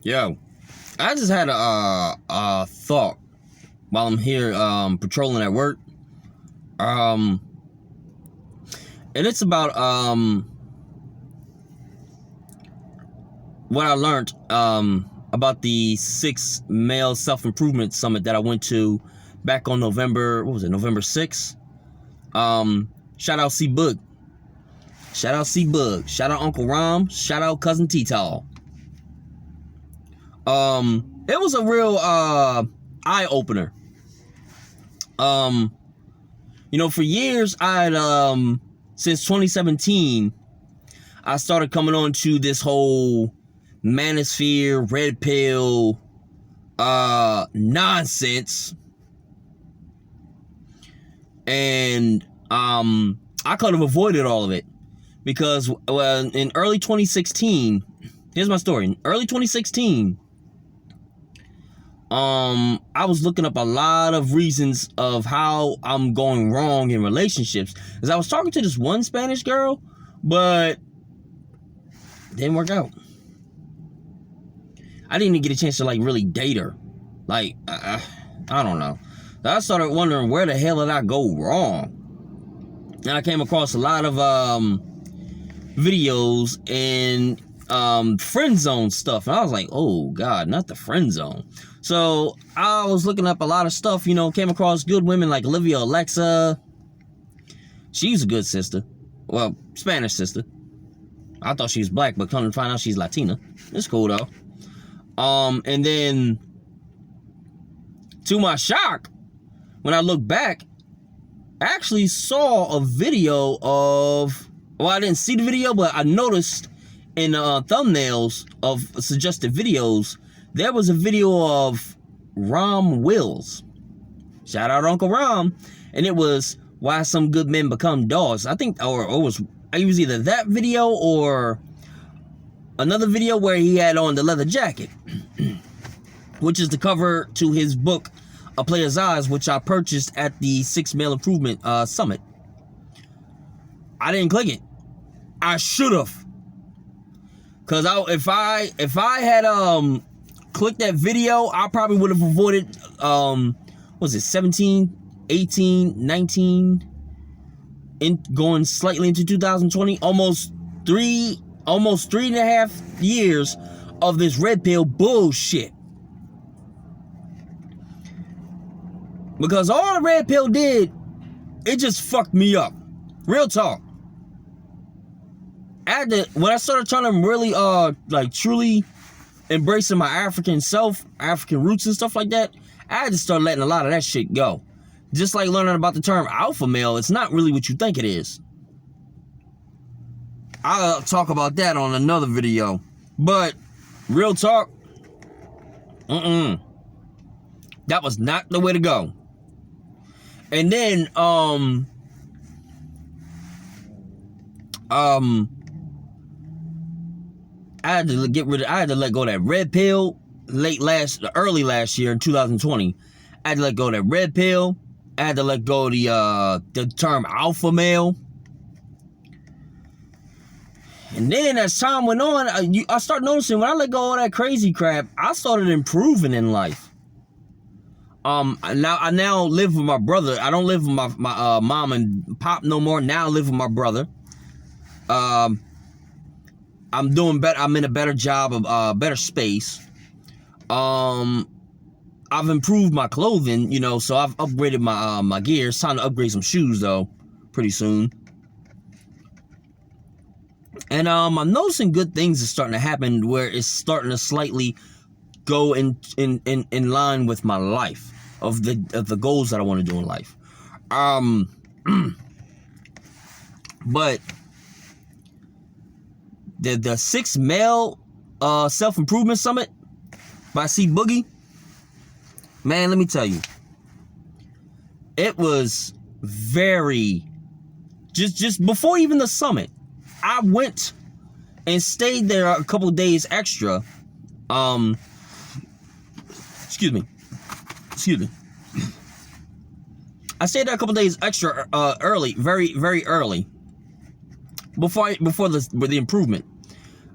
Yo, I just had a thought while I'm here patrolling at work. Um, and it's about what I learned about the 6 Male Self-Improvement Summit that I went to back on November 6th. Shout out C Bug. Shout out C Bug. Shout out Uncle Rom. Shout out Cousin T-Tall. It was a real eye opener. For years since 2017, I started coming on to this whole manosphere, red pill nonsense. And I could have avoided all of it because in early 2016, here's my story. In early 2016, I was looking up a lot of reasons of how I'm going wrong in relationships. Because I was talking to this one Spanish girl, but didn't work out. I didn't even get a chance to really date her. I don't know. I started wondering where the hell did I go wrong. And I came across a lot of videos and friend zone stuff, and I was like, oh God, not the friend zone. So I was looking up a lot of stuff, came across good women like Olivia Alexa. She's a good sister. Well, Spanish sister. I thought she was black, but come to find out she's Latina. It's cool though. And then to my shock, when I look back, I actually saw a video of, I didn't see the video, but I noticed in thumbnails of suggested videos, there was a video of Rom Wills. Shout out Uncle Rom. And it was why some good men become dogs. I think, or it was either that video or another video where he had on the leather jacket, which is the cover to his book, A Player's Eyes, which I purchased at the 6 Male Improvement Summit. I didn't click it. I should have. Cause if I had clicked that video, I probably would have avoided 17, 18, 19, going slightly into 2020, almost 3.5 years of this red pill bullshit. Because all the red pill did, it just fucked me up. Real talk. When I started trying to really truly embracing my African self, African roots and stuff like that, I had to start letting a lot of that shit go. Just like learning about the term alpha male, it's not really what you think it is. I'll talk about that on another video. But real talk, that was not the way to go. And then I had to let go of that red pill early last year in 2020. I had to let go of that red pill. I had to let go of the term alpha male. And then as time went on, I started noticing when I let go of that crazy crap, I started improving in life. I now live with my brother. I don't live with my mom and pop no more. Now I live with my brother. I'm doing better. I'm in a better job, better space. I've improved my clothing, so I've upgraded my gear. It's time to upgrade some shoes though, pretty soon. And I'm noticing good things are starting to happen where it's starting to slightly go in line with my life of the goals that I want to do in life. But the 6 Male Self-Improvement Summit by C Boogie, man, let me tell you, it was very just before even the summit. I went and stayed there a couple of days extra. Excuse me. I stayed there a couple of days extra early, very, very early. Before the improvement.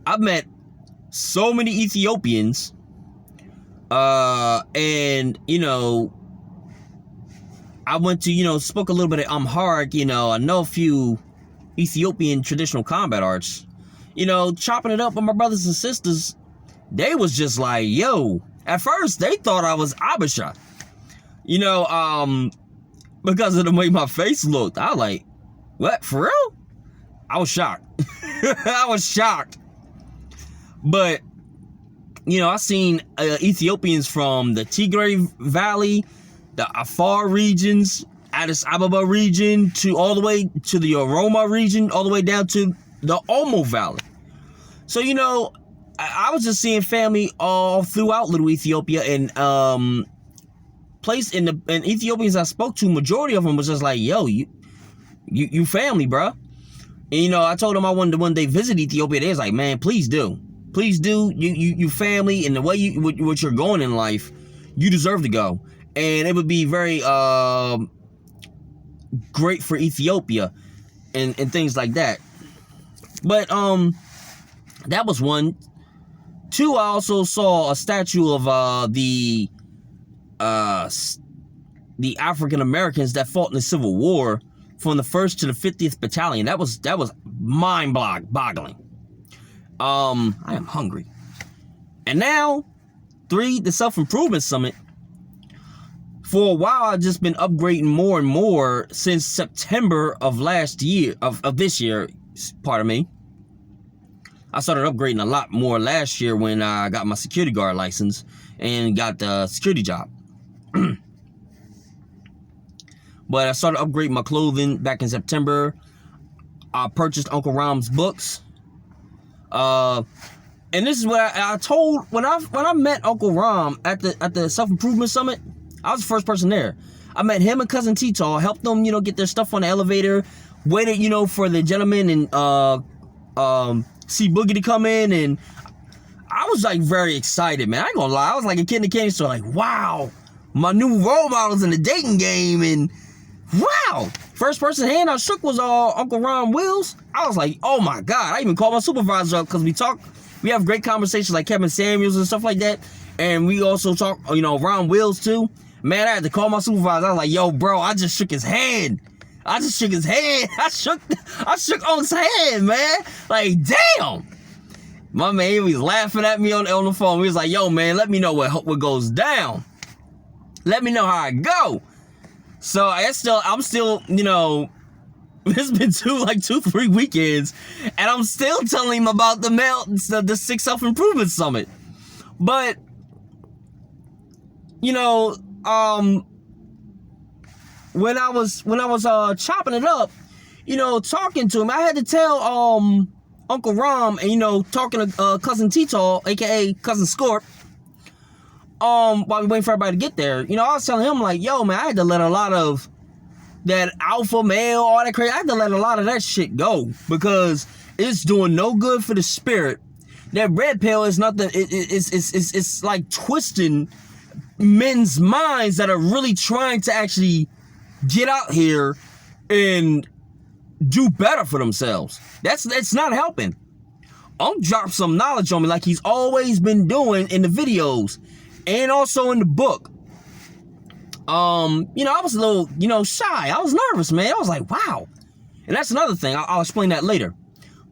I met so many Ethiopians. And, you know, I went to, you know, spoke a little bit of Amharic, you know, I know a few Ethiopian traditional combat arts. You know, chopping it up with my brothers and sisters, they was just like, yo, at first they thought I was Abisha. You know, because of the way my face looked. I was like, what, for real? I was shocked. I was shocked. But, you know, I seen Ethiopians from the Tigray Valley, the Afar regions, Addis Ababa region, to all the way to the Oroma region, all the way down to the Omo Valley. So, you know, I was just seeing family all throughout Little Ethiopia, and and Ethiopians I spoke to, majority of them was just like, yo, you family, bruh. And, you know, I told them I wanted to one day visit Ethiopia. They was like, man, please do. Please do. You family, and the way what you're going in life, you deserve to go. And it would be very great for Ethiopia and things like that. But that was one. Two, I also saw a statue of the African Americans that fought in the Civil War from the 1st to the 50th Battalion. That was mind-boggling. I am hungry. And now, 3, the Self-Improvement Summit. For a while, I've just been upgrading more and more since September of last year, of this year, pardon me. I started upgrading a lot more last year when I got my security guard license and got the security job. But I started upgrading my clothing back in September. I purchased Uncle Rom's books. And this is what I told when I met Uncle Rom at the Self-Improvement Summit. I was the first person there. I met him and Cousin T-Tall, helped them, you know, get their stuff on the elevator, waited, you know, for the gentleman and see Boogie to come in, and I was like very excited, man. I ain't gonna lie, I was like a kid in the candy store, like, wow, my new role models in the dating game, and wow. First person hand I shook was Uncle Ron Wills. I was like, oh my God. I even called my supervisor up because we have great conversations like Kevin Samuels and stuff like that. And we also talk, you know, Ron Wills too. Man, I had to call my supervisor. I was like, yo, bro, I just shook his hand. I shook Unc's hand, man. Like, damn. My man, he was laughing at me on the phone. He was like, yo, man, let me know what goes down. Let me know how I go. So I'm still, you know, it's been 2-3 weekends, and I'm still telling him about the 6th Self-Improvement Summit. But, you know, when I was chopping it up, you know, talking to him, I had to tell Uncle Rom, and, you know, talking to Cousin T-Tall, aka Cousin Scorp, while we waiting for everybody to get there, you know, I was telling him, like, yo, man, I had to let a lot of that alpha male, all that crazy, I had to let a lot of that shit go, because it's doing no good for the spirit. That red pill is nothing, it's like twisting men's minds that are really trying to actually get out here and do better for themselves. That's not helping. Dropped some knowledge on me like he's always been doing in the videos and also in the book. You know, I was a little, you know, shy. I was nervous, man. I was like, wow. And that's another thing. I'll explain that later.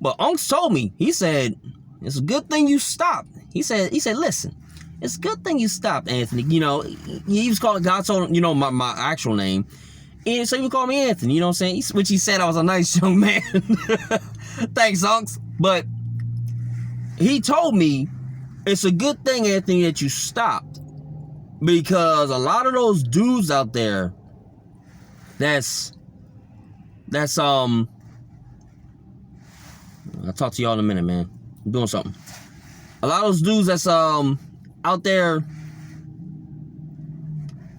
But Unc told me, he said, it's a good thing you stopped. He said, listen, it's a good thing you stopped, Anthony. You know, he was calling, God told him, you know, my actual name. And so he would call me Anthony, you know what I'm saying? Which he said I was a nice young man. Thanks, Unc. But he told me, it's a good thing, Anthony, that you stopped. Because a lot of those dudes out there, that's I'll talk to y'all in a minute, man. I'm doing something. A lot of those dudes that's out there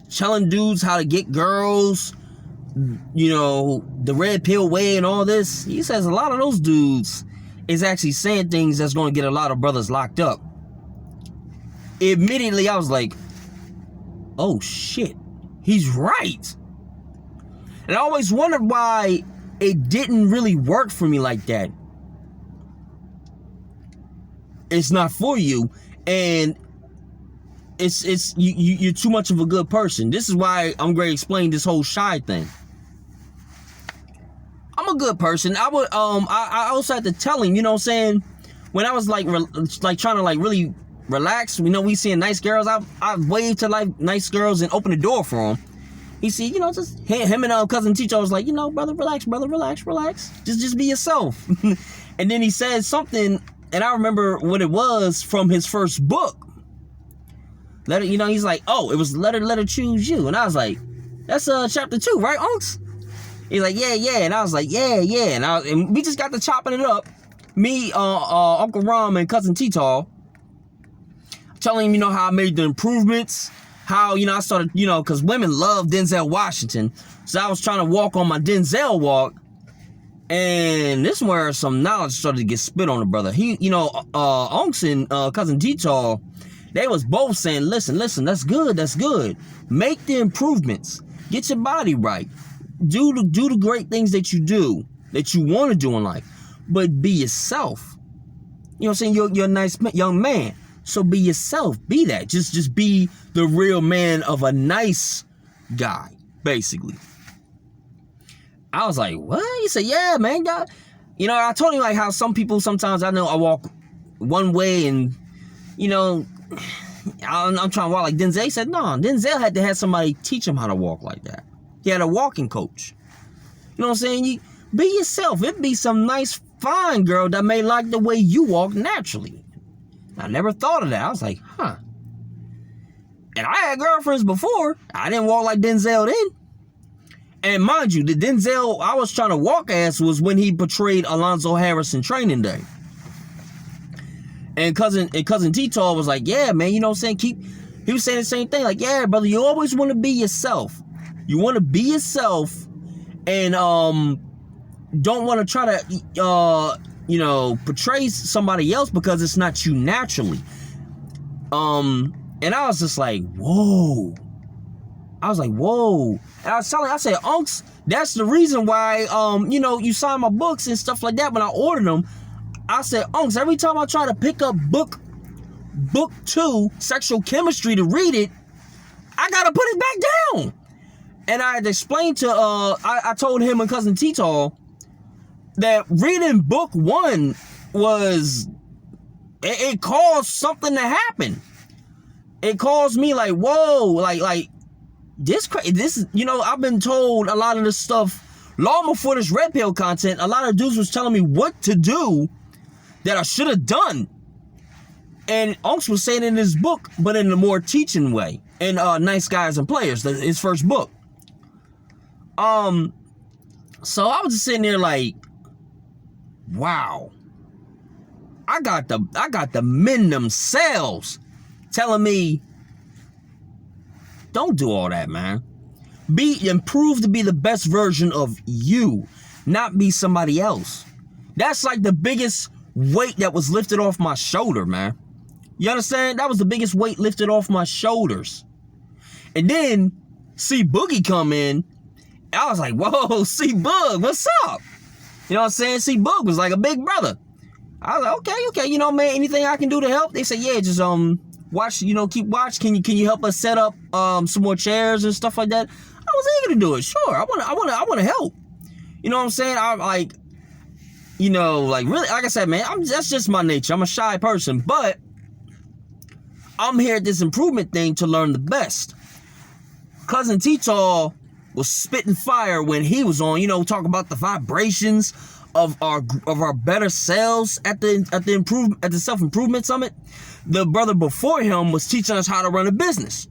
telling dudes how to get girls, you know, the red pill way and all this. He says a lot of those dudes is actually saying things that's going to get a lot of brothers locked up. Immediately, I was like, oh shit, he's right. And I always wondered why it didn't really work for me like that. it's not for you, and you're too much of a good person. This is why I'm going to explain this whole shy thing. I'm a good person. I would I also had to tell him, you know what I'm saying, when I was like trying to like really relax, you know, we seeing nice girls, I waved to like nice girls and open the door for them. He said, you know, just him and cousin Teacher was like, you know, brother, relax, just be yourself. And then he said something, and I remember what it was from his first book. Let it, you know, he's like, oh, it was let her choose you. And I was like, that's chapter 2, right, Unks? He's like, yeah. And I was like, yeah. And we just got to chopping it up. Me, Uncle Rom, and cousin T-Tall, telling him, you know, how I made the improvements, how, you know, I started, you know, because women love Denzel Washington. So I was trying to walk on my Denzel walk. And this is where some knowledge started to get spit on the brother. He, you know, Unks and cousin T-Tall, they was both saying, listen, that's good. Make the improvements. Get your body right. Do the great things that you do, that you want to do in life. But be yourself. You know what I'm saying? You're a nice young man. So be yourself. Be that. Just be the real man of a nice guy, basically. I was like, what? He said, yeah, man. God. You know, I told him like how some people sometimes, I know I walk one way and, you know, I'm trying to walk like Denzel. He said, no, Denzel had to have somebody teach him how to walk like that. He had a walking coach. You know what I'm saying? You be yourself. It be some nice, fine girl that may like the way you walk naturally. I never thought of that. I was like, huh. And I had girlfriends before. I didn't walk like Denzel then. And mind you, the Denzel I was trying to walk as was when he portrayed Alonzo Harris in Training Day. And cousin T-Tall was like, yeah, man, you know what I'm saying? He was saying the same thing. Like, yeah, brother, you always want to be yourself. You want to be yourself and don't want to try to, you know, portray somebody else because it's not you naturally. And I was just like, whoa. I was like, whoa. And I said, Unks, that's the reason why, you know, you sign my books and stuff like that when I ordered them. I said, Unks, every time I try to pick up book 2, Sexual Chemistry, to read it, I gotta put it back down. And I had explained to, I told him and cousin T-Tall that reading book 1 was, it caused something to happen. It caused me like, whoa, like this, you know, I've been told a lot of this stuff long before this red pill content. A lot of dudes was telling me what to do that I should have done. And Unks was saying in his book, but in a more teaching way. In Nice Guys and Players, his first book. So I was just sitting there like, wow. I got the men themselves telling me, don't do all that, man. Improve to be the best version of you, not be somebody else. That's like the biggest weight that was lifted off my shoulder, man. You understand? That was the biggest weight lifted off my shoulders. And then see Boogie come in. I was like, whoa, see Bug, what's up? You know what I'm saying? See Bug was like a big brother. I was like, okay, you know, man, anything I can do to help? They said, yeah, just watch, you know, keep watch. Can you help us set up some more chairs and stuff like that? I was eager to do it. Sure, I wanna help. You know what I'm saying? I'm like, you know, like really, like I said, man, that's just my nature. I'm a shy person, but I'm here at this improvement thing to learn the best. Cousin T-Tall was spitting fire when he was on, you know, talking about the vibrations of our better selves at the self-improvement summit. The brother before him was teaching us how to run a business.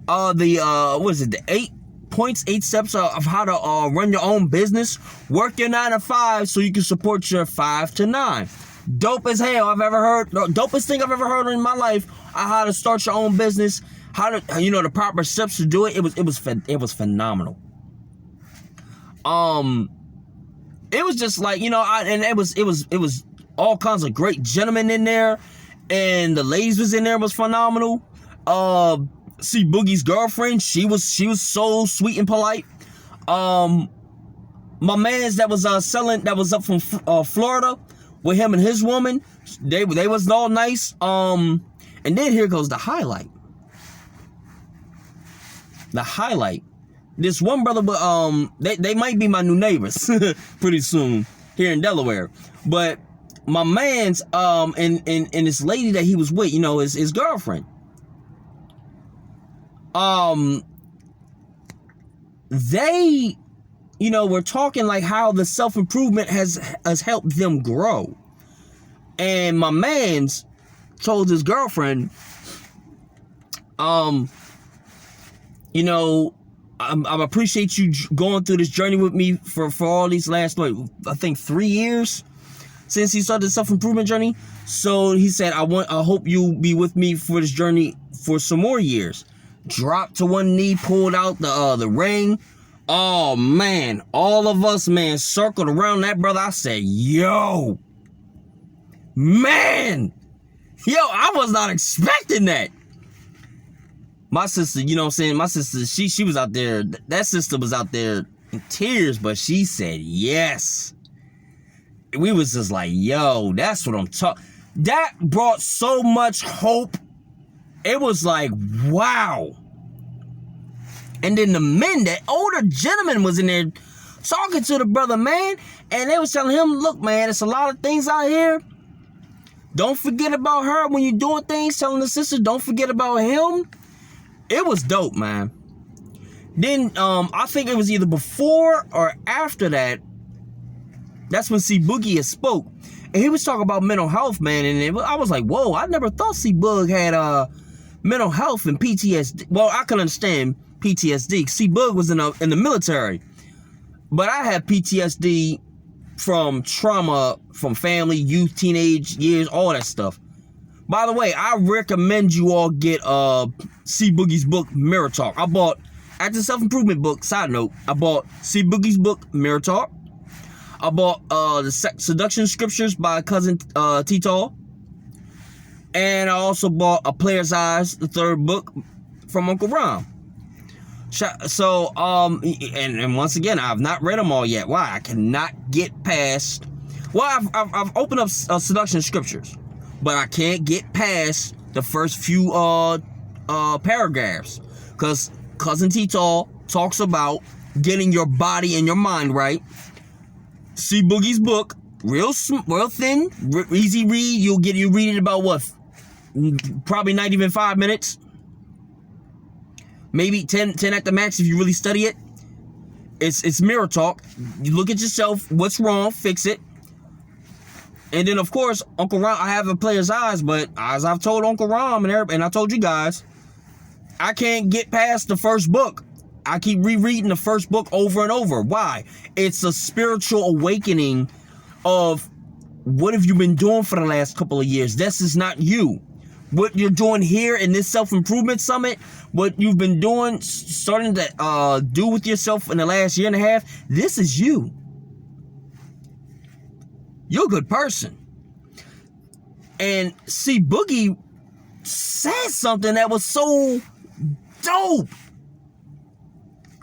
The 8 points, 8 steps of how to run your own business, work your 9 to 5 so you can support your 5 to 9. Dope as hell I've ever heard. Dopest thing I've ever heard in my life. How to start your own business. How to, you know, the proper steps to do it. It was phenomenal. It was just like, you know, and it was all kinds of great gentlemen in there, and the ladies was in there, was phenomenal. See Boogie's girlfriend, she was so sweet and polite. My man's that was selling, that was up from Florida, with him and his woman. They was all nice. And then here goes the highlight. The highlight. This one brother, they might be my new neighbors pretty soon here in Delaware. But my man's and this lady that he was with, you know, his girlfriend. They, you know, were talking like how the self-improvement has helped them grow. And my man's told his girlfriend, you know, I appreciate you going through this journey with me for all these last, I think 3 years since he started the self-improvement journey. So he said, I hope you be with me for this journey for some more years. Dropped to one knee, pulled out the ring. Oh man, all of us, man, circled around that brother. I said, yo, man, I was not expecting that. My sister, you know what I'm saying? My sister, she was out there. That sister was out there in tears, but she said yes. We was just like, yo, that's what I'm talking. That brought so much hope. It was like, wow. And then the men, that older gentleman was in there talking to the brother, man. And they was telling him, look, man, it's a lot of things out here. Don't forget about her when you're doing things. Telling the sister, don't forget about him. It was dope, man. Then I think it was either before or after that. That's when C Boogie had spoke, and he was talking about mental health, man. And I was like, whoa, I never thought C Boog had mental health and PTSD. Well, I can understand PTSD. C Boog was in the military, but I had PTSD from trauma, from family, youth, teenage years, all that stuff. By the way, I recommend you all get C Boogie's book, Mirror Talk. I bought, after self-improvement book, side note, I bought C Boogie's book, Mirror Talk. I bought the Seduction Scriptures by Cousin T-Tall. And I also bought A Player's Eyes, the third book from Uncle Ron. So, and once again, I've not read them all yet. Why? I cannot get past, well, I've opened up Seduction Scriptures, but I can't get past the first few paragraphs, because Cousin T-Tall talks about getting your body and your mind right. C Boogie's book, real thin, easy read. You read it about what? Probably not even 5 minutes. Maybe 10 at the max if you really study it. It's Mirror Talk. You look at yourself, what's wrong, fix it. And then, of course, Uncle Ron, I have A Player's Eyes, but as I've told Uncle Ron and I told you guys, I can't get past the first book. I keep rereading the first book over and over. Why? It's a spiritual awakening of what have you been doing for the last couple of years. This is not you. What you're doing here in this self-improvement summit, what you've been doing, starting to do with yourself in the last year and a half, this is you. You're a good person. And C Boogie said something that was so dope.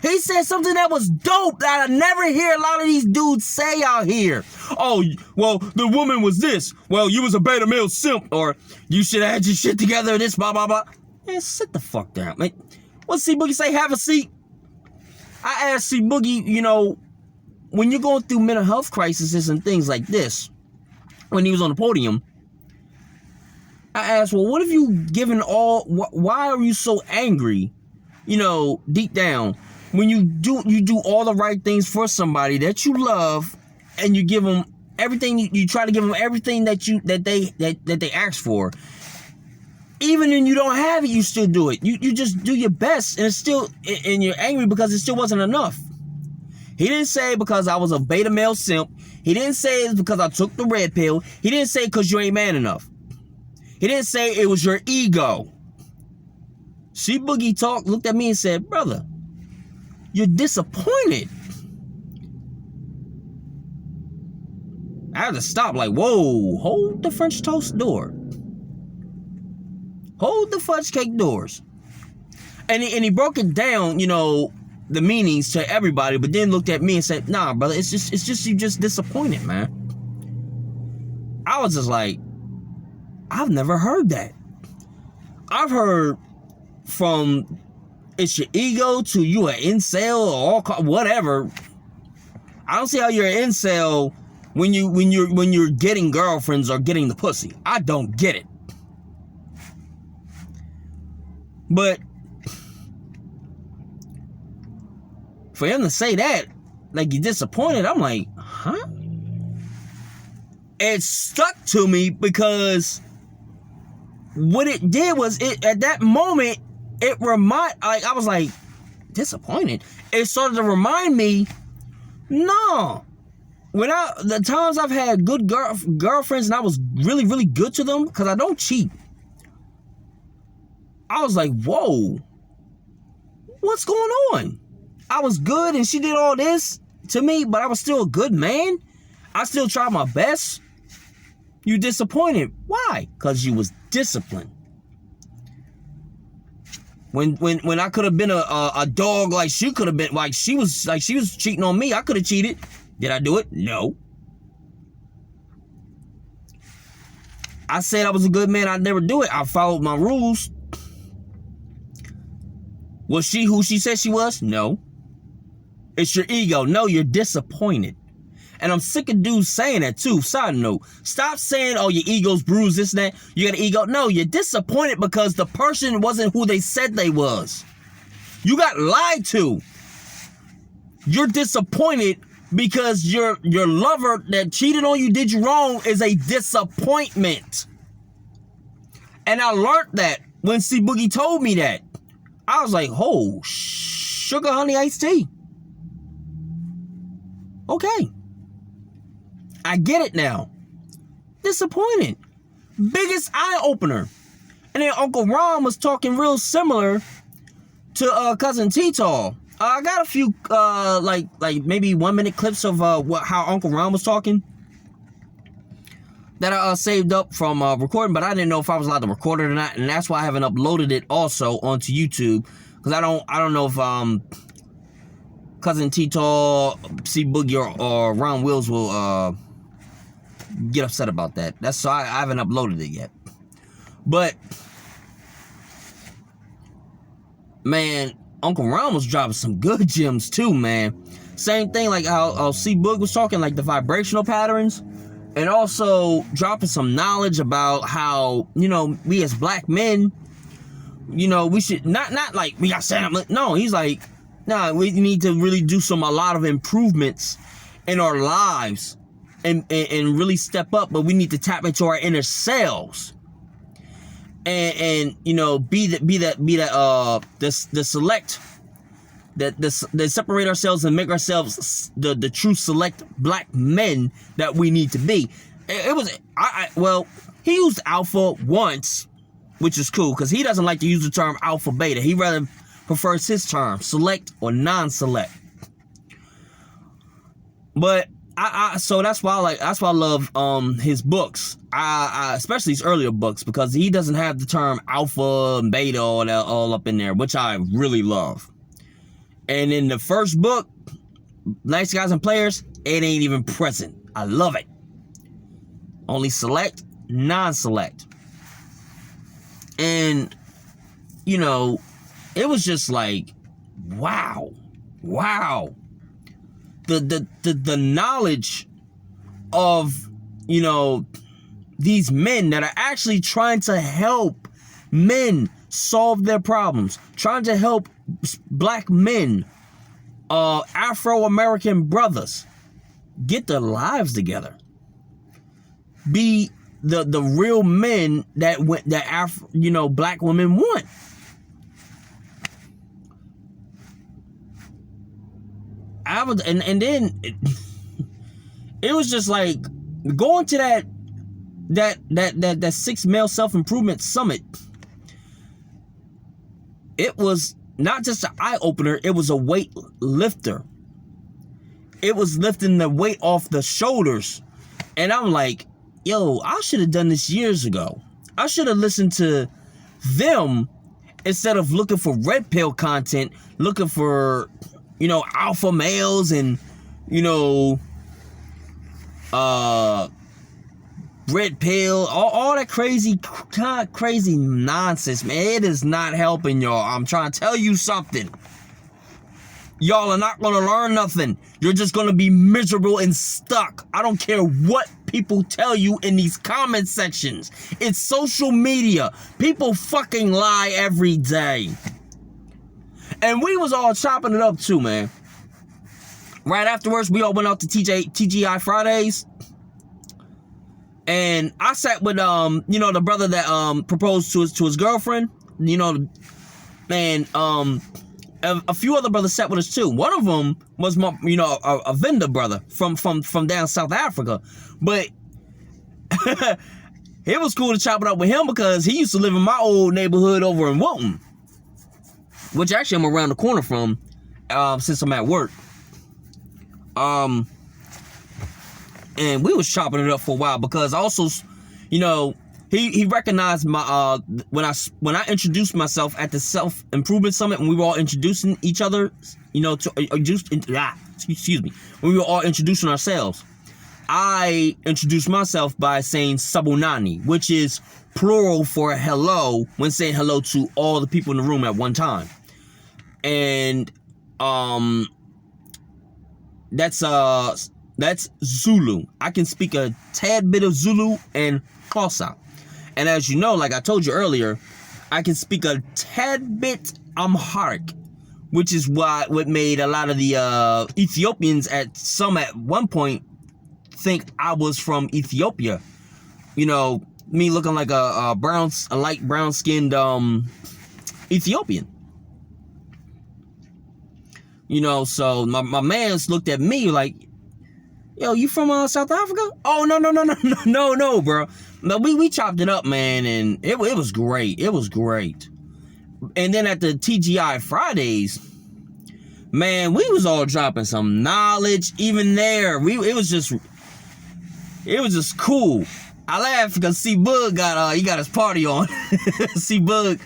He said something that was dope that I never hear a lot of these dudes say out here. Oh, well, the woman was this. Well, you was a beta male simp. Or you should have had your shit together, this, blah, blah, blah. Man, sit the fuck down, man. What C Boogie say? Have a seat. I asked C Boogie, you know, when you're going through mental health crises and things like this, when he was on the podium, I asked, well, what have you given all, why are you so angry, you know, deep down? When you do all the right things for somebody that you love, and you give them everything, you try to give them everything that they ask for. Even when you don't have it, you still do it. You just do your best, and it's still, and you're angry because it still wasn't enough. He didn't say because I was a beta male simp. He didn't say it's because I took the red pill. He didn't say because you ain't man enough. He didn't say it was your ego. C Boogie looked at me and said, brother, you're disappointed. I had to stop, like, whoa, hold the French toast door. Hold the fudge cake doors. And he broke it down, you know, the meanings to everybody, but then looked at me and said, nah, brother, it's just you just disappointed, man. was just like, I've never heard that. I've heard from it's your ego to you an incel or all whatever. I don't see how you're an incel when you're getting girlfriends or getting the pussy. I don't get it. But for him to say that, like you're disappointed, I'm like, huh? It stuck to me because what it did was it at that moment I was like disappointed. It started to remind me, no. The times I've had good girlfriends and I was really, really good to them because I don't cheat. I was like, whoa, what's going on? I was good and she did all this to me, but I was still a good man. I still tried my best. You disappointed. Why? Because you was disciplined. When I could have been a dog like she could have been, like she was cheating on me, I could have cheated. Did I do it? No. I said I was a good man. I'd never do it. I followed my rules. Was she who she said she was? No. It's your ego. No, you're disappointed. And I'm sick of dudes saying that too. Side note, stop saying, oh, your ego's bruised, this and that. You got an ego. No, you're disappointed because the person wasn't who they said they was. You got lied to. You're disappointed because your lover that cheated on you, did you wrong, is a disappointment. And I learned that when C Boogie told me that. I was like, oh, sugar honey iced tea. Okay. I get it now. Disappointed. Biggest eye opener. And then Uncle Ron was talking real similar to Cousin T-Tall. I got a few like maybe 1 minute clips of how Uncle Ron was talking that I saved up from recording, but I didn't know if I was allowed to record it or not, and that's why I haven't uploaded it also onto YouTube, because I don't know if Cousin T-Tall, C Boogie, or Ron Wills will get upset about that. That's so I haven't uploaded it yet. But man, Uncle Ron was dropping some good gems too, man. Same thing like how C Boog was talking, like the vibrational patterns, and also dropping some knowledge about how, you know, we as black men, you know, we should not like we got stand up. No, he's like, nah, we need to really do a lot of improvements in our lives and really step up, but we need to tap into our inner selves. And you know, separate ourselves and make ourselves the true select black men that we need to be. Well, he used alpha once, which is cool because he doesn't like to use the term alpha beta. He rather prefers his term select or non-select. But so that's why I love his books. I especially his earlier books, because he doesn't have the term alpha and beta all up in there, which I really love. And in the first book, Nice Guys and Players, it ain't even present. I love it. Only select, non-select. And you know, it was just like, wow. The knowledge of, you know, these men that are actually trying to help men solve their problems, trying to help black men, Afro-American brothers get their lives together, be the real men that black women want. And then it was just like going to that 6 male self-improvement summit. It was not just an eye-opener, it was a weight lifter. It was lifting the weight off the shoulders. And I'm like, yo, I should have done this years ago. I should have listened to them instead of looking for red pill content, looking for, you know, alpha males and, you know, red pill, all that crazy nonsense, man. It is not helping y'all. I'm trying to tell you something. Y'all are not gonna learn nothing. You're just gonna be miserable and stuck. I don't care what people tell you in these comment sections. It's social media. People fucking lie every day. And we was all chopping it up too, man. Right afterwards, we all went out to TGI Fridays. And I sat with the brother that proposed to his girlfriend. A few other brothers sat with us too. One of them was my, a vendor brother from down South Africa. But it was cool to chop it up with him because he used to live in my old neighborhood over in Wilton, which actually I'm around the corner from, since I'm at work. And we was chopping it up for a while because also, he recognized my when I introduced myself at the self-improvement summit when we were all introducing each other, when we were all introducing ourselves. I introduced myself by saying Sabunani, which is plural for hello when saying hello to all the people in the room at one time. And that's Zulu. I can speak a tad bit of Zulu and Xhosa. And as you know, like I told you earlier, I can speak a tad bit Amharic, which is what made a lot of the Ethiopians at one point think I was from Ethiopia. Me looking like a light brown skinned Ethiopian. So my mans looked at me like, yo, you from South Africa? Oh, no, bro. No, we chopped it up, man, and it was great. It was great. And then at the TGI Fridays, man, we was all dropping some knowledge. Even there, it was just cool. I laughed because C-Bug got his party on. C-Bug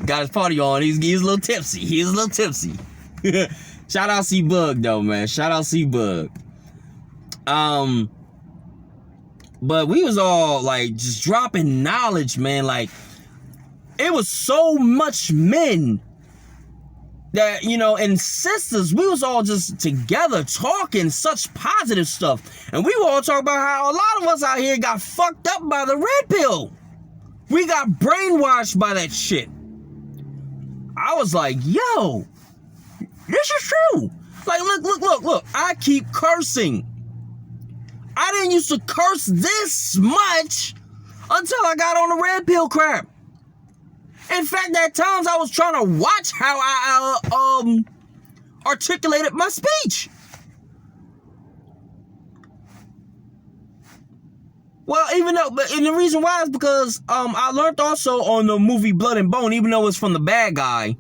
got his party on. He's a little tipsy. Shout out C-Bug though, man. Shout out C-Bug. But we was all like just dropping knowledge, man. Like it was so much men that, and sisters, we was all just together talking such positive stuff. And we were all talking about how a lot of us out here got fucked up by the red pill. We got brainwashed by that shit. I was like, yo, this is true. Like, look. I keep cursing. I didn't used to curse this much until I got on the red pill crap. In fact, at times I was trying to watch how I articulated my speech. Well, and the reason why is because I learned also on the movie Blood and Bone, even though it's from the bad guy,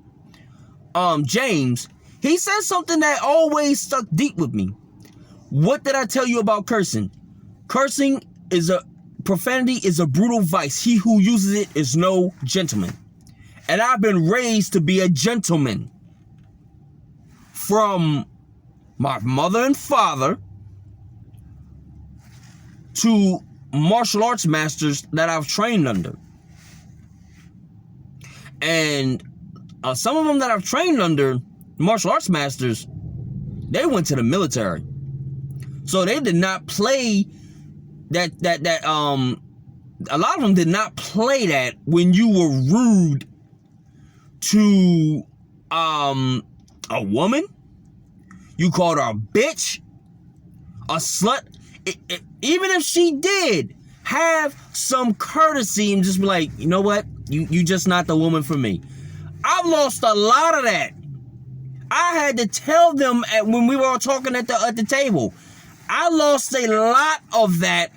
James, he said something that always stuck deep with me. What did I tell you about cursing? Profanity is a brutal vice. He who uses it is no gentleman. And I've been raised to be a gentleman. From my mother and father to martial arts masters that I've trained under. And some of them that I've trained under, martial arts masters, they went to the military. So they did not play that a lot of them did not play that when you were rude to a woman. You called her a bitch, a slut. Even if she did have some courtesy and just be like, you know what? You just not the woman for me. I've lost a lot of that. I had to tell them when we were all talking at the table. I lost a lot of that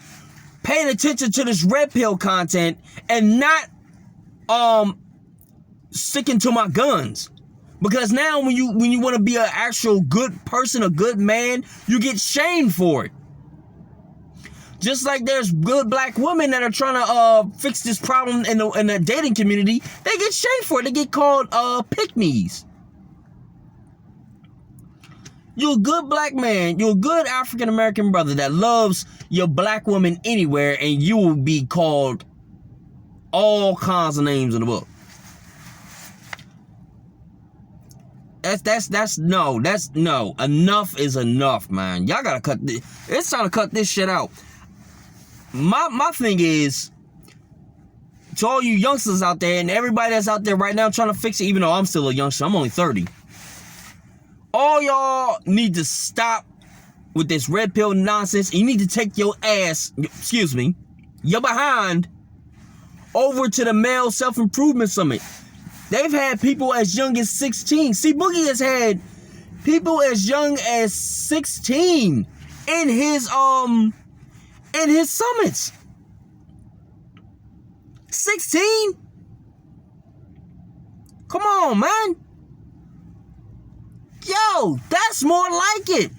paying attention to this red pill content and not sticking to my guns. Because now when you want to be an actual good person, a good man, you get shamed for it. Just like there's good black women that are trying to fix this problem in the dating community, they get shamed for it. They get called pick-me's. You're a good black man. You're a good African-American brother that loves your black woman anywhere, and you will be called all kinds of names in the book. That's no. Enough is enough, man. Y'all gotta cut this. It's time to cut this shit out. My thing is, to all you youngsters out there and everybody that's out there right now trying to fix it, even though I'm still a youngster, I'm only 30. All y'all need to stop with this red pill nonsense. You need to take your ass, your behind, over to the male self-improvement summit. They've had people as young as 16. See, Boogie has had people as young as 16 in his summits. 16? Come on, man. Yo, that's more like it.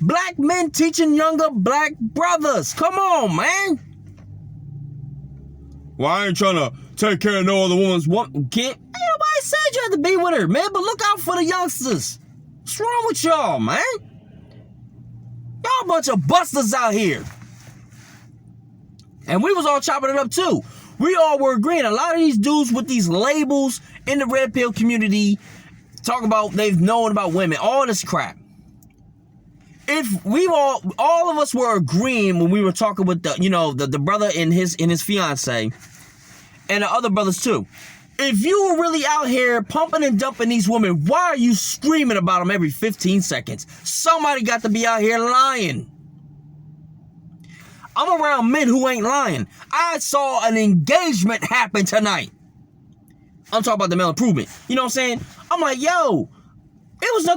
Black men teaching younger black brothers. Come on, man. Well, I ain't trying to take care of no other woman's kid. Ain't nobody said you had to be with her, man. But look out for the youngsters. What's wrong with y'all, man? Y'all a bunch of busters out here. And we was all chopping it up too. We all were agreeing. A lot of these dudes with these labels in the red pill community talk about they've known about women, all this crap. If we all of us were agreeing when we were talking with the brother and his fiance and the other brothers too. If you were really out here pumping and dumping these women, why are you screaming about them every 15 seconds? Somebody got to be out here lying. I'm around men who ain't lying. I saw an engagement happen tonight. I'm talking about the male improvement. You know what I'm saying? I'm like, yo, it was nothing.